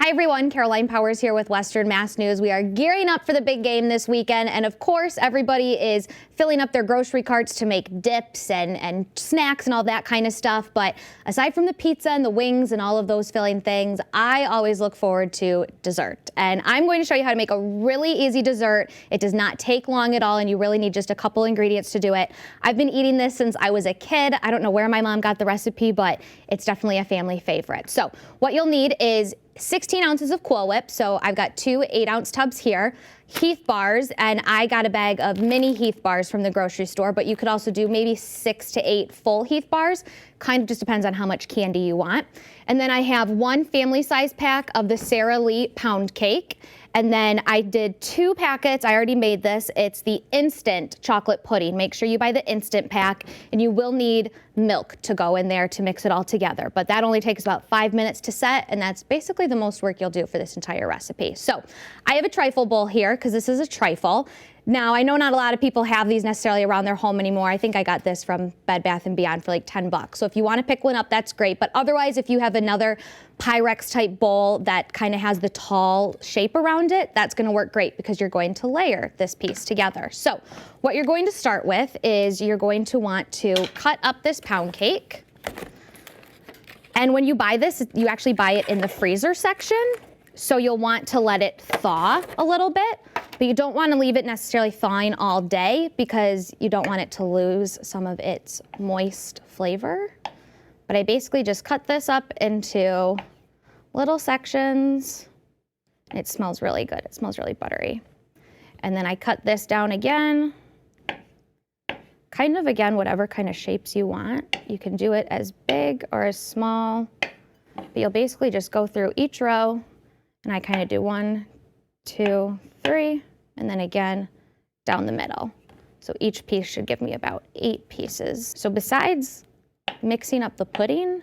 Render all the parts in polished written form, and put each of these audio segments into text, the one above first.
Hi everyone, Caroline Powers here with Western Mass News. We are gearing up for the big game this weekend, and of course everybody is filling up their grocery carts to make dips and snacks and all that kind of stuff. But aside from the pizza and the wings and all of those filling things, I always look forward to dessert. And I'm going to show you how to make a really easy dessert. It does not take long at all, and you really need just a couple ingredients to do it. I've been eating this since I was a kid. I don't know where my mom got the recipe, but it's definitely a family favorite. So what you'll need is 16 ounces of Cool Whip, so I've got two 8-ounce tubs here, Heath bars, and I got a bag of mini Heath bars from the grocery store, but you could also do maybe 6 to 8 full Heath bars. Kind of just depends on how much candy you want. And then I have one family size pack of the Sara Lee pound cake. And then I did 2 packets. I already made this. It's the instant chocolate pudding. Make sure you buy the instant pack, and you will need milk to go in there to mix it all together. But that only takes about 5 minutes to set, and that's basically the most work you'll do for this entire recipe. So I have a trifle bowl here because this is a trifle. Now, I know not a lot of people have these necessarily around their home anymore. I think I got this from Bed Bath & Beyond for like 10 bucks. So if you want to pick one up, that's great. But otherwise, if you have another Pyrex type bowl that kind of has the tall shape around it, that's going to work great because you're going to layer this piece together. So what you're going to start with is you're going to want to cut up this pound cake. And when you buy this, you actually buy it in the freezer section. So you'll want to let it thaw a little bit, but you don't want to leave it necessarily thawing all day because you don't want it to lose some of its moist flavor. But I basically just cut this up into little sections. It smells really good. It smells really buttery. And then I cut this down again, kind of again, whatever kind of shapes you want. You can do it as big or as small, but you'll basically just go through each row. And I kind of do 1, 2, 3, and then again down the middle. So each piece should give me about 8 pieces. So besides mixing up the pudding,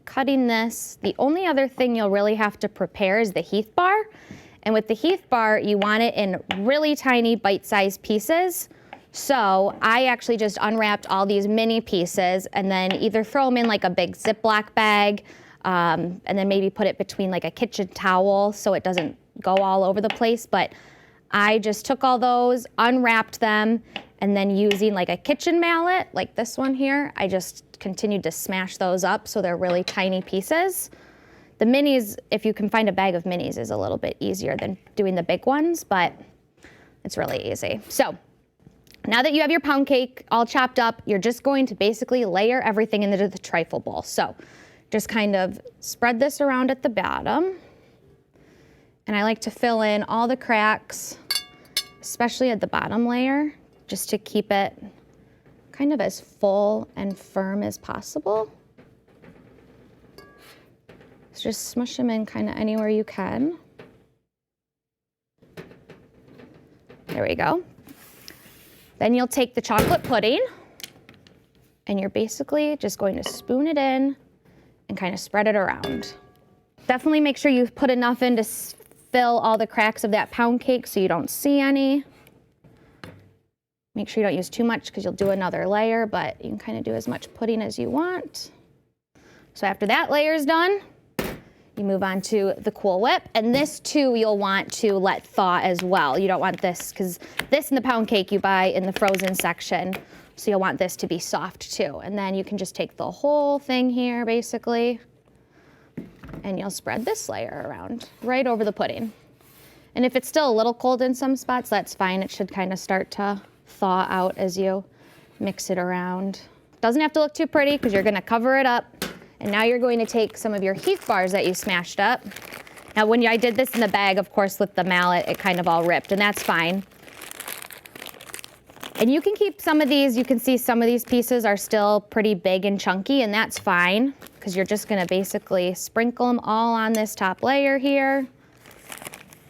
cutting this, the only other thing you'll really have to prepare is the Heath bar. And with the Heath bar, you want it in really tiny bite-sized pieces. So I actually just unwrapped all these mini pieces and then either throw them in like a big Ziploc bag, and then maybe put it between like a kitchen towel so it doesn't go all over the place. But I just took all those, unwrapped them, and then using like a kitchen mallet, like this one here, I just continued to smash those up so they're really tiny pieces. The minis, if you can find a bag of minis, is a little bit easier than doing the big ones, but it's really easy. So now that you have your pound cake all chopped up, you're just going to basically layer everything into the trifle bowl. So just kind of spread this around at the bottom. And I like to fill in all the cracks, especially at the bottom layer, just to keep it kind of as full and firm as possible. So just smush them in kind of anywhere you can. There we go. Then you'll take the chocolate pudding and you're basically just going to spoon it in and kind of spread it around. Definitely make sure you put enough in to fill all the cracks of that pound cake so you don't see any. Make sure you don't use too much because you'll do another layer, but you can kind of do as much pudding as you want. So after that layer is done, you move on to the Cool Whip, and this too you'll want to let thaw as well. You don't want this, because this and the pound cake you buy in the frozen section, so you'll want this to be soft too. And then you can just take the whole thing here basically, and you'll spread this layer around right over the pudding. And if it's still a little cold in some spots, that's fine. It should kind of start to thaw out as you mix it around. Doesn't have to look too pretty because you're going to cover it up. And now you're going to take some of your Heath bars that you smashed up. Now when I did this in the bag, of course, with the mallet, it kind of all ripped, and that's fine. And you can keep some of these, you can see some of these pieces are still pretty big and chunky, and that's fine, because you're just gonna basically sprinkle them all on this top layer here.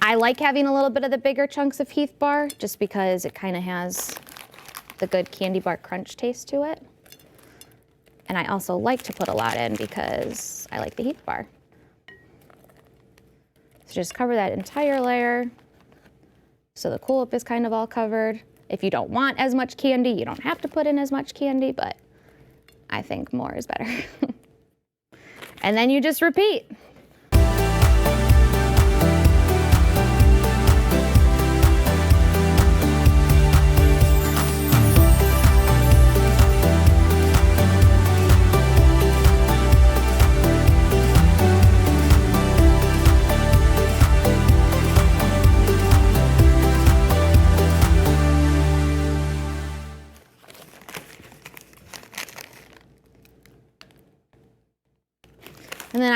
I like having a little bit of the bigger chunks of Heath bar, just because it kind of has the good candy bar crunch taste to it. And I also like to put a lot in because I like the Heath bar. So just cover that entire layer so the Cool Whip is kind of all covered. If you don't want as much candy, you don't have to put in as much candy, but I think more is better. And then you just repeat.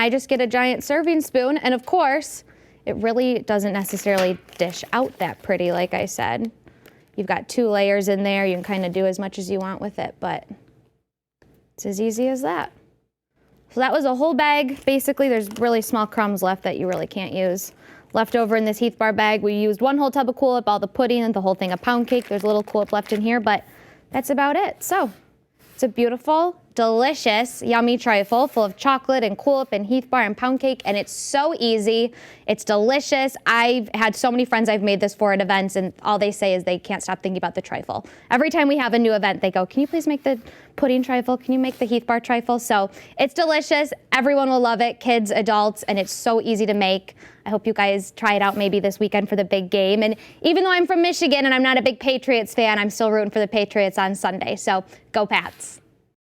I just get a giant serving spoon. And of course, it really doesn't necessarily dish out that pretty, like I said. You've got 2 layers in there. You can kind of do as much as you want with it, but it's as easy as that. So that was a whole bag. Basically, there's really small crumbs left that you really can't use. Left over in this Heath bar bag, we used 1 whole tub of Cool Whip, all the pudding, and the whole thing of pound cake. There's a little Cool Whip left in here, but that's about it. So it's a beautiful, delicious, yummy trifle full of chocolate and Cool Whip and Heath bar and pound cake, and it's so easy. It's delicious. I've had so many friends I've made this for at events, and all they say is they can't stop thinking about the trifle. Every time we have a new event, they go, can you please make the pudding trifle? Can you make the Heath bar trifle? So it's delicious. Everyone will love it, kids, adults, and it's so easy to make. I hope you guys try it out maybe this weekend for the big game. And even though I'm from Michigan and I'm not a big Patriots fan, I'm still rooting for the Patriots on Sunday. So go Pats.